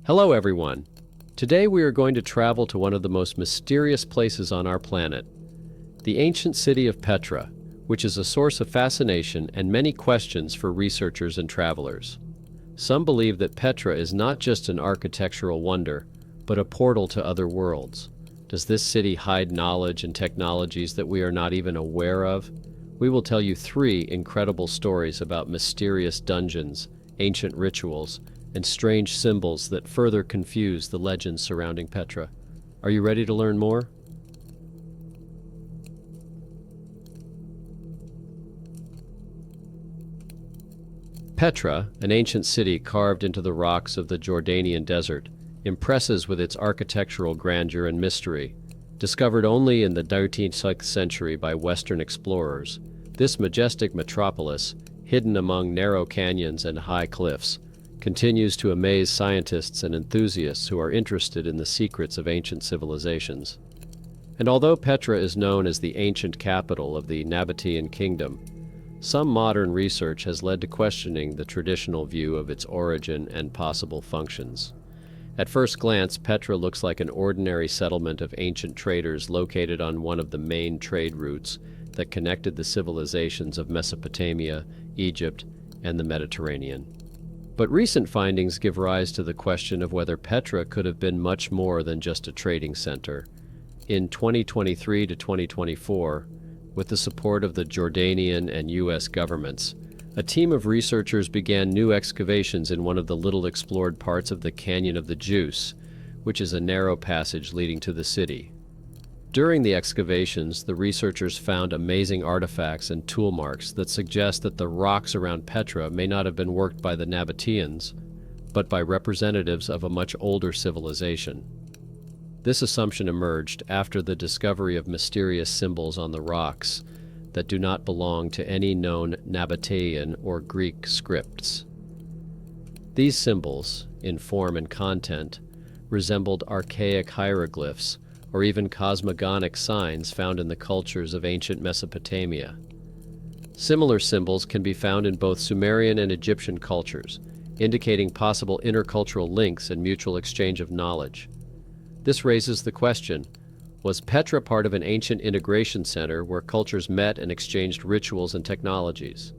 Hello everyone. Today we are going to travel to one of the most mysterious places on our planet, the ancient city of Petra, which is a source of fascination and many questions for researchers and travelers. Some believe that Petra is not just an architectural wonder, but a portal to other worlds. Does this city hide knowledge and technologies that we are not even aware of? We will tell you 3 incredible stories about mysterious dungeons, ancient rituals, and strange symbols that further confuse the legends surrounding Petra. Are you ready to learn more? Petra, an ancient city carved into the rocks of the Jordanian desert, impresses with its architectural grandeur and mystery. Discovered only in the 13th century by Western explorers, this majestic metropolis, hidden among narrow canyons and high cliffs, continues to amaze scientists and enthusiasts who are interested in the secrets of ancient civilizations. And although Petra is known as the ancient capital of the Nabatean kingdom, some modern research has led to questioning the traditional view of its origin and possible functions. At first glance, Petra looks like an ordinary settlement of ancient traders located on one of the main trade routes that connected the civilizations of Mesopotamia, Egypt, and the Mediterranean. But recent findings give rise to the question of whether Petra could have been much more than just a trading center. In 2023 to 2024, with the support of the Jordanian and U.S. governments, a team of researchers began new excavations in one of the little-explored parts of the Canyon of the Juice, which is a narrow passage leading to the city. During the excavations, the researchers found amazing artifacts and tool marks that suggest that the rocks around Petra may not have been worked by the Nabateans, but by representatives of a much older civilization. This assumption emerged after the discovery of mysterious symbols on the rocks that do not belong to any known Nabatean or Greek scripts. These symbols, in form and content, resembled archaic hieroglyphs or even cosmogonic signs found in the cultures of ancient Mesopotamia. Similar symbols can be found in both Sumerian and Egyptian cultures, indicating possible intercultural links and mutual exchange of knowledge. This raises the question, was Petra part of an ancient integration center where cultures met and exchanged rituals and technologies?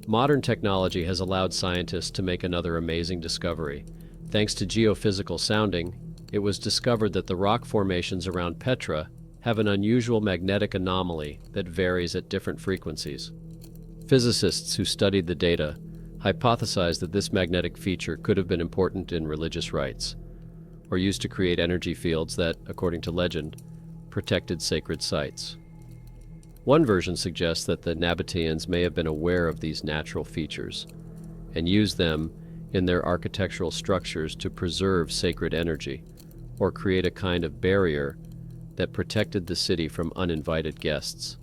Modern technology has allowed scientists to make another amazing discovery. Thanks to geophysical sounding, it was discovered that the rock formations around Petra have an unusual magnetic anomaly that varies at different frequencies. Physicists who studied the data hypothesized that this magnetic feature could have been important in religious rites, or used to create energy fields that, according to legend, protected sacred sites. One version suggests that the Nabateans may have been aware of these natural features and used them in their architectural structures to preserve sacred energy, or create a kind of barrier that protected the city from uninvited guests.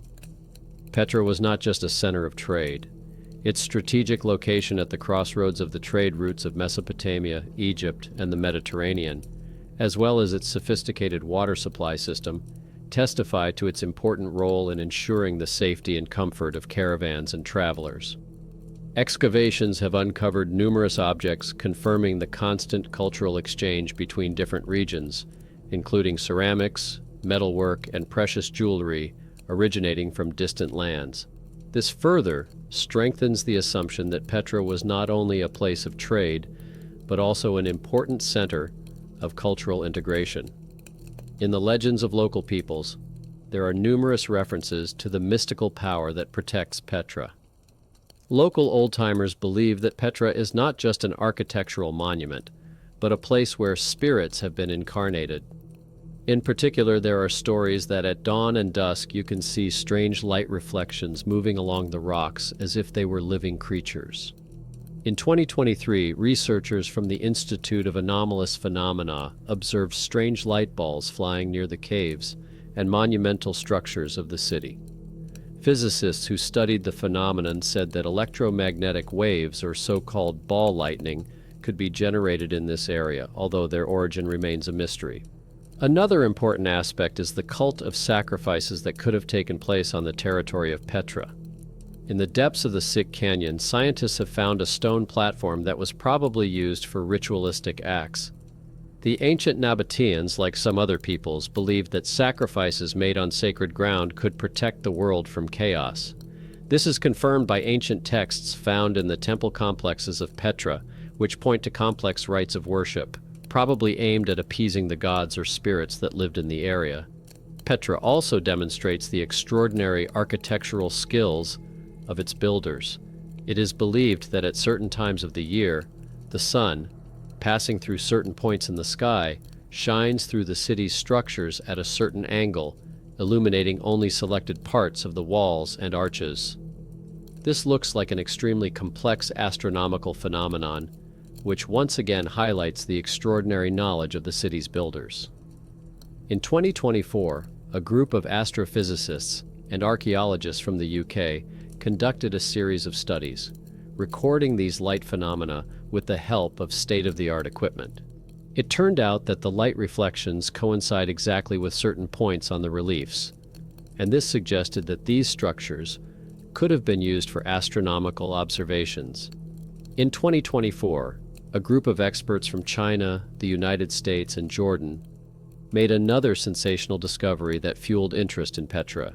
Petra was not just a center of trade. Its strategic location at the crossroads of the trade routes of Mesopotamia, Egypt, and the Mediterranean, as well as its sophisticated water supply system, testify to its important role in ensuring the safety and comfort of caravans and travelers. Excavations have uncovered numerous objects confirming the constant cultural exchange between different regions, including ceramics, metalwork, and precious jewelry originating from distant lands. This further strengthens the assumption that Petra was not only a place of trade, but also an important center of cultural integration. In the legends of local peoples, there are numerous references to the mystical power that protects Petra. Local old-timers believe that Petra is not just an architectural monument, but a place where spirits have been incarnated. In particular, there are stories that at dawn and dusk you can see strange light reflections moving along the rocks as if they were living creatures. In 2023, researchers from the Institute of Anomalous Phenomena observed strange light balls flying near the caves and monumental structures of the city. Physicists who studied the phenomenon said that electromagnetic waves, or so-called ball lightning, could be generated in this area, although their origin remains a mystery. Another important aspect is the cult of sacrifices that could have taken place on the territory of Petra. In the depths of the Sick Canyon, scientists have found a stone platform that was probably used for ritualistic acts. The ancient Nabateans, like some other peoples, believed that sacrifices made on sacred ground could protect the world from chaos. This is confirmed by ancient texts found in the temple complexes of Petra, which point to complex rites of worship, probably aimed at appeasing the gods or spirits that lived in the area. Petra also demonstrates the extraordinary architectural skills of its builders. It is believed that at certain times of the year, the sun, passing through certain points in the sky, shines through the city's structures at a certain angle, illuminating only selected parts of the walls and arches. This looks like an extremely complex astronomical phenomenon, which once again highlights the extraordinary knowledge of the city's builders. In 2024, a group of astrophysicists and archaeologists from the UK conducted a series of studies, recording these light phenomena with the help of state-of-the-art equipment. It turned out that the light reflections coincide exactly with certain points on the reliefs, and this suggested that these structures could have been used for astronomical observations. In 2024, a group of experts from China, the United States, and Jordan made another sensational discovery that fueled interest in Petra.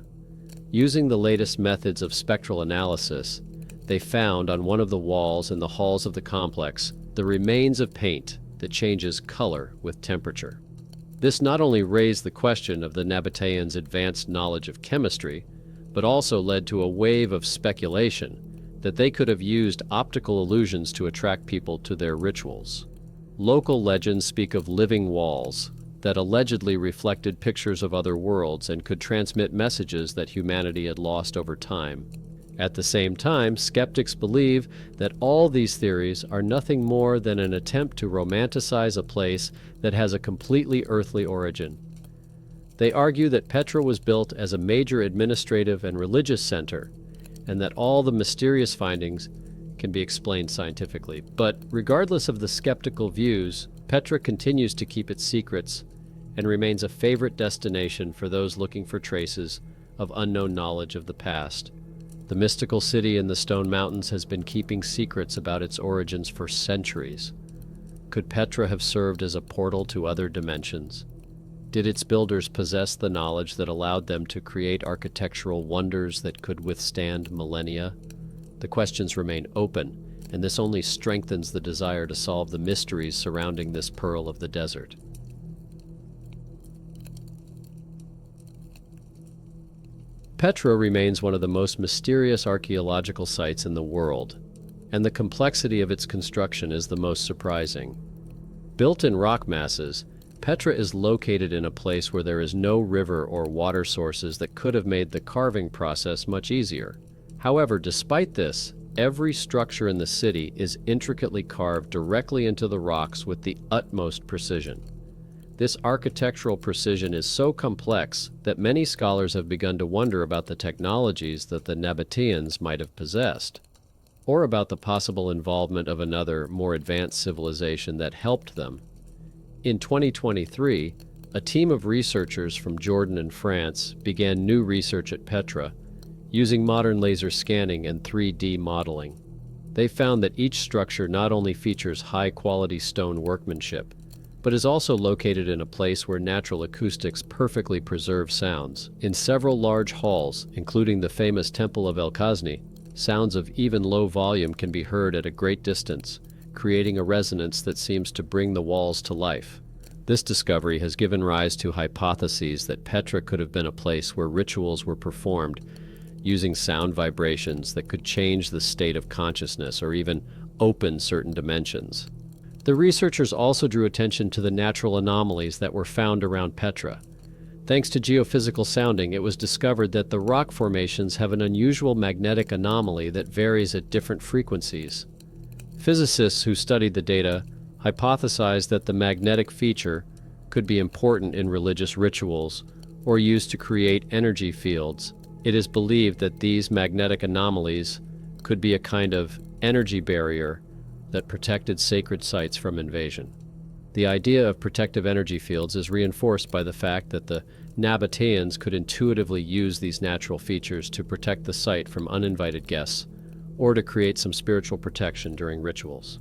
Using the latest methods of spectral analysis, they found on one of the walls in the halls of the complex the remains of paint that changes color with temperature. This not only raised the question of the Nabateans' advanced knowledge of chemistry, but also led to a wave of speculation that they could have used optical illusions to attract people to their rituals. Local legends speak of living walls that allegedly reflected pictures of other worlds and could transmit messages that humanity had lost over time. At the same time, skeptics believe that all these theories are nothing more than an attempt to romanticize a place that has a completely earthly origin. They argue that Petra was built as a major administrative and religious center, and that all the mysterious findings can be explained scientifically. But regardless of the skeptical views, Petra continues to keep its secrets and remains a favorite destination for those looking for traces of unknown knowledge of the past. The mystical city in the Stone Mountains has been keeping secrets about its origins for centuries. Could Petra have served as a portal to other dimensions? Did its builders possess the knowledge that allowed them to create architectural wonders that could withstand millennia? The questions remain open, and this only strengthens the desire to solve the mysteries surrounding this pearl of the desert. Petra remains one of the most mysterious archaeological sites in the world, and the complexity of its construction is the most surprising. Built in rock masses, Petra is located in a place where there is no river or water sources that could have made the carving process much easier. However, despite this, every structure in the city is intricately carved directly into the rocks with the utmost precision. This architectural precision is so complex that many scholars have begun to wonder about the technologies that the Nabateans might have possessed, or about the possible involvement of another, more advanced civilization that helped them. In 2023, a team of researchers from Jordan and France began new research at Petra, using modern laser scanning and 3D modeling. They found that each structure not only features high-quality stone workmanship, but is also located in a place where natural acoustics perfectly preserve sounds. In several large halls, including the famous Temple of El-Khazneh, sounds of even low volume can be heard at a great distance, creating a resonance that seems to bring the walls to life. This discovery has given rise to hypotheses that Petra could have been a place where rituals were performed using sound vibrations that could change the state of consciousness or even open certain dimensions. The researchers also drew attention to the natural anomalies that were found around Petra. Thanks to geophysical sounding, it was discovered that the rock formations have an unusual magnetic anomaly that varies at different frequencies. Physicists who studied the data hypothesized that the magnetic feature could be important in religious rituals or used to create energy fields. It is believed that these magnetic anomalies could be a kind of energy barrier that protected sacred sites from invasion. The idea of protective energy fields is reinforced by the fact that the Nabateans could intuitively use these natural features to protect the site from uninvited guests or to create some spiritual protection during rituals.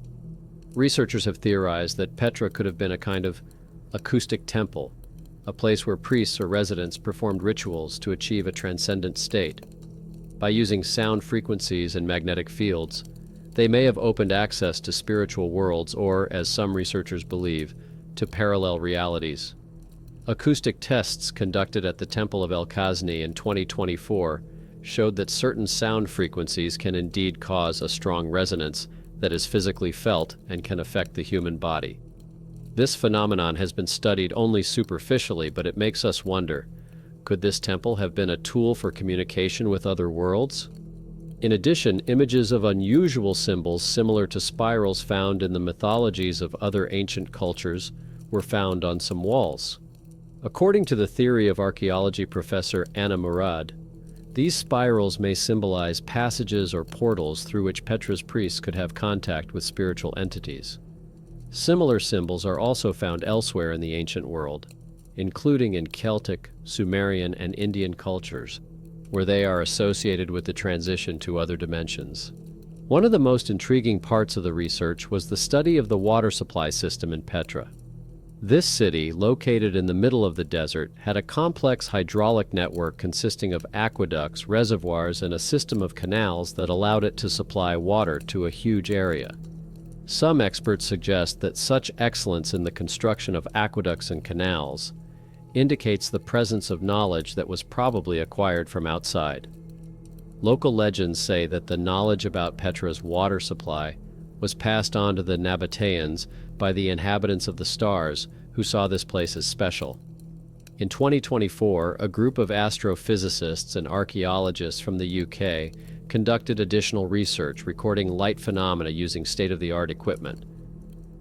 Researchers have theorized that Petra could have been a kind of acoustic temple, a place where priests or residents performed rituals to achieve a transcendent state. By using sound frequencies and magnetic fields, they may have opened access to spiritual worlds or, as some researchers believe, to parallel realities. Acoustic tests conducted at the Temple of El-Khazneh in 2024 showed that certain sound frequencies can indeed cause a strong resonance that is physically felt and can affect the human body. This phenomenon has been studied only superficially, but it makes us wonder, could this temple have been a tool for communication with other worlds? In addition, images of unusual symbols similar to spirals found in the mythologies of other ancient cultures were found on some walls. According to the theory of archaeology professor Anna Murad, these spirals may symbolize passages or portals through which Petra's priests could have contact with spiritual entities. Similar symbols are also found elsewhere in the ancient world, including in Celtic, Sumerian, and Indian cultures, where they are associated with the transition to other dimensions. One of the most intriguing parts of the research was the study of the water supply system in Petra. This city, located in the middle of the desert, had a complex hydraulic network consisting of aqueducts, reservoirs, and a system of canals that allowed it to supply water to a huge area. Some experts suggest that such excellence in the construction of aqueducts and canals indicates the presence of knowledge that was probably acquired from outside. Local legends say that the knowledge about Petra's water supply was passed on to the Nabateans by the inhabitants of the stars who saw this place as special. In 2024, a group of astrophysicists and archaeologists from the UK conducted additional research recording light phenomena using state-of-the-art equipment.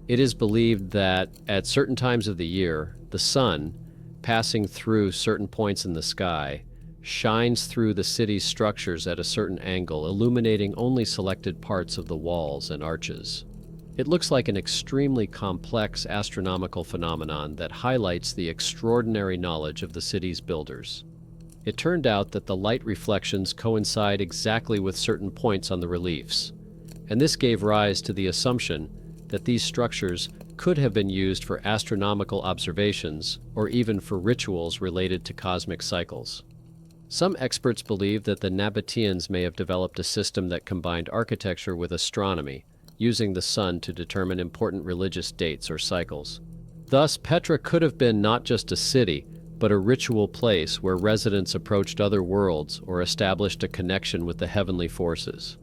It is believed that, at certain times of the year, the sun, passing through certain points in the sky, shines through the city's structures at a certain angle, illuminating only selected parts of the walls and arches. It looks like an extremely complex astronomical phenomenon that highlights the extraordinary knowledge of the city's builders. It turned out that the light reflections coincide exactly with certain points on the reliefs, and this gave rise to the assumption that these structures could have been used for astronomical observations or even for rituals related to cosmic cycles. Some experts believe that the Nabateans may have developed a system that combined architecture with astronomy, using the sun to determine important religious dates or cycles. Thus, Petra could have been not just a city, but a ritual place where residents approached other worlds or established a connection with the heavenly forces.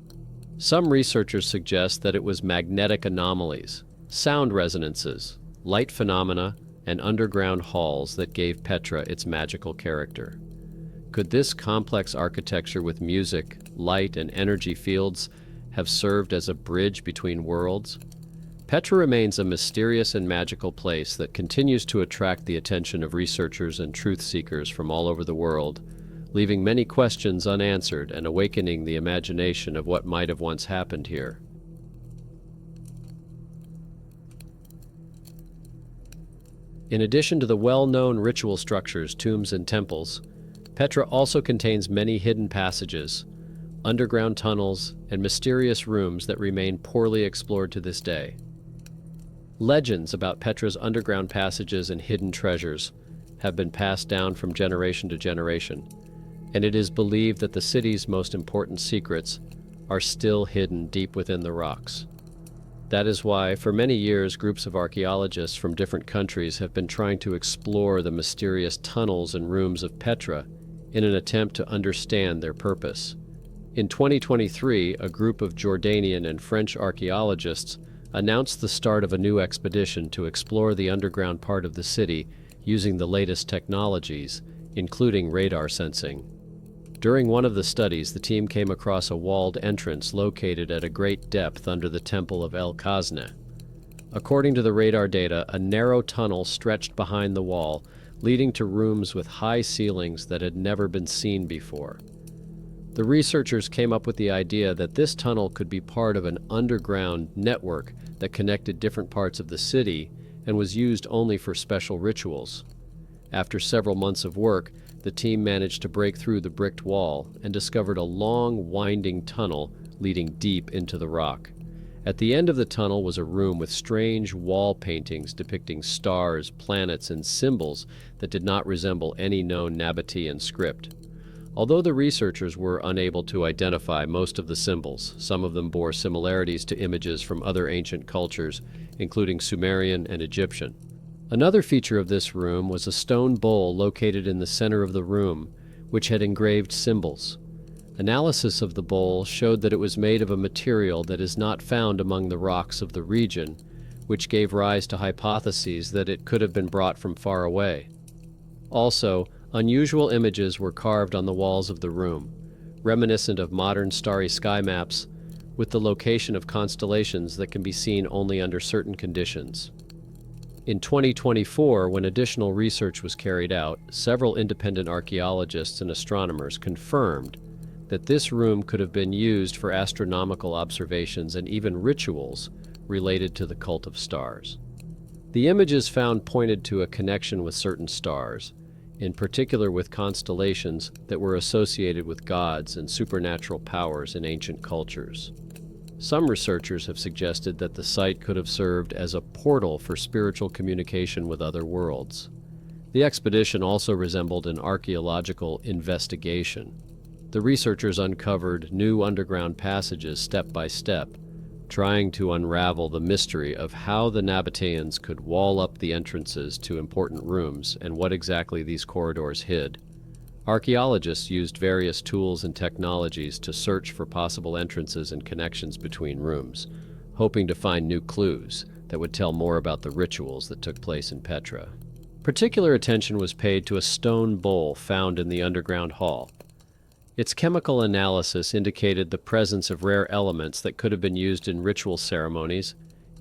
Some researchers suggest that it was magnetic anomalies, sound resonances, light phenomena, and underground halls that gave Petra its magical character. Could this complex architecture with music, light, and energy fields have served as a bridge between worlds? Petra remains a mysterious and magical place that continues to attract the attention of researchers and truth seekers from all over the world, leaving many questions unanswered and awakening the imagination of what might have once happened here. In addition to the well-known ritual structures, tombs, and temples, Petra also contains many hidden passages, underground tunnels, and mysterious rooms that remain poorly explored to this day. Legends about Petra's underground passages and hidden treasures have been passed down from generation to generation, and it is believed that the city's most important secrets are still hidden deep within the rocks. That is why, for many years, groups of archaeologists from different countries have been trying to explore the mysterious tunnels and rooms of Petra in an attempt to understand their purpose. In 2023, a group of Jordanian and French archaeologists announced the start of a new expedition to explore the underground part of the city using the latest technologies, including radar sensing. During one of the studies, the team came across a walled entrance located at a great depth under the temple of El-Khazneh. According to the radar data, a narrow tunnel stretched behind the wall, leading to rooms with high ceilings that had never been seen before. The researchers came up with the idea that this tunnel could be part of an underground network that connected different parts of the city and was used only for special rituals. After several months of work, the team managed to break through the bricked wall and discovered a long, winding tunnel leading deep into the rock. At the end of the tunnel was a room with strange wall paintings depicting stars, planets, and symbols that did not resemble any known Nabatean script. Although the researchers were unable to identify most of the symbols, some of them bore similarities to images from other ancient cultures, including Sumerian and Egyptian. Another feature of this room was a stone bowl located in the center of the room, which had engraved symbols. Analysis of the bowl showed that it was made of a material that is not found among the rocks of the region, which gave rise to hypotheses that it could have been brought from far away. Also, unusual images were carved on the walls of the room, reminiscent of modern starry sky maps, with the location of constellations that can be seen only under certain conditions. In 2024, when additional research was carried out, several independent archaeologists and astronomers confirmed that this room could have been used for astronomical observations and even rituals related to the cult of stars. The images found pointed to a connection with certain stars, in particular with constellations that were associated with gods and supernatural powers in ancient cultures. Some researchers have suggested that the site could have served as a portal for spiritual communication with other worlds. The expedition also resembled an archaeological investigation. The researchers uncovered new underground passages step by step, trying to unravel the mystery of how the Nabateans could wall up the entrances to important rooms and what exactly these corridors hid. Archaeologists used various tools and technologies to search for possible entrances and connections between rooms, hoping to find new clues that would tell more about the rituals that took place in Petra. Particular attention was paid to a stone bowl found in the underground hall. Its chemical analysis indicated the presence of rare elements that could have been used in ritual ceremonies,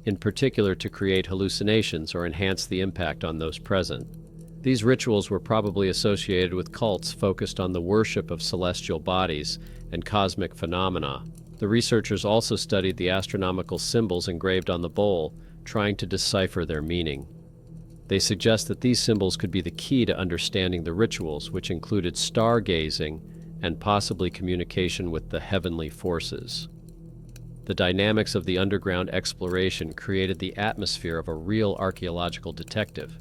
in particular to create hallucinations or enhance the impact on those present. These rituals were probably associated with cults focused on the worship of celestial bodies and cosmic phenomena. The researchers also studied the astronomical symbols engraved on the bowl, trying to decipher their meaning. They suggest that these symbols could be the key to understanding the rituals, which included stargazing and possibly communication with the heavenly forces. The dynamics of the underground exploration created the atmosphere of a real archaeological detective.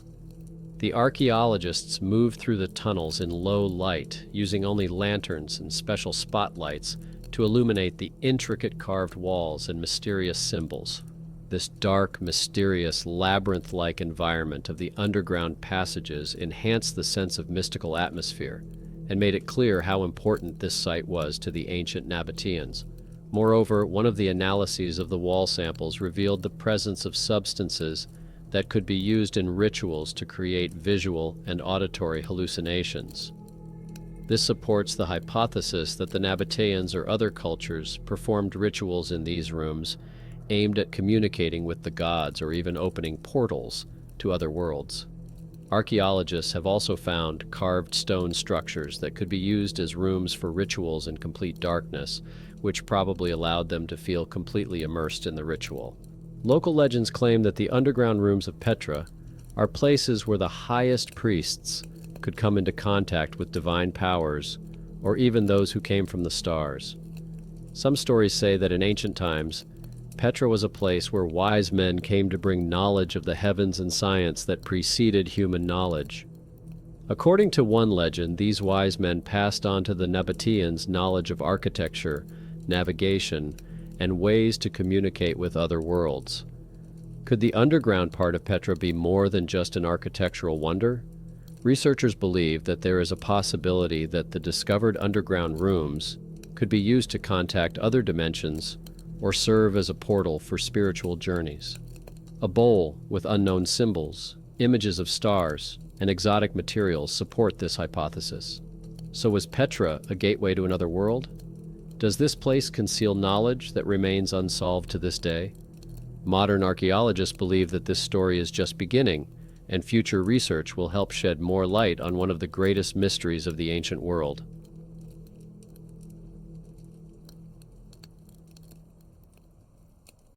The archaeologists moved through the tunnels in low light, using only lanterns and special spotlights to illuminate the intricate carved walls and mysterious symbols. This dark, mysterious, labyrinth-like environment of the underground passages enhanced the sense of mystical atmosphere and made it clear how important this site was to the ancient Nabateans. Moreover, one of the analyses of the wall samples revealed the presence of substances that could be used in rituals to create visual and auditory hallucinations. This supports the hypothesis that the Nabateans or other cultures performed rituals in these rooms aimed at communicating with the gods or even opening portals to other worlds. Archaeologists have also found carved stone structures that could be used as rooms for rituals in complete darkness, which probably allowed them to feel completely immersed in the ritual. Local legends claim that the underground rooms of Petra are places where the highest priests could come into contact with divine powers, or even those who came from the stars. Some stories say that in ancient times, Petra was a place where wise men came to bring knowledge of the heavens and science that preceded human knowledge. According to one legend, these wise men passed on to the Nabateans knowledge of architecture, navigation, and ways to communicate with other worlds. Could the underground part of Petra be more than just an architectural wonder? Researchers believe that there is a possibility that the discovered underground rooms could be used to contact other dimensions or serve as a portal for spiritual journeys. A bowl with unknown symbols, images of stars, and exotic materials support this hypothesis. So was Petra a gateway to another world? Does this place conceal knowledge that remains unsolved to this day? Modern archaeologists believe that this story is just beginning, and future research will help shed more light on one of the greatest mysteries of the ancient world.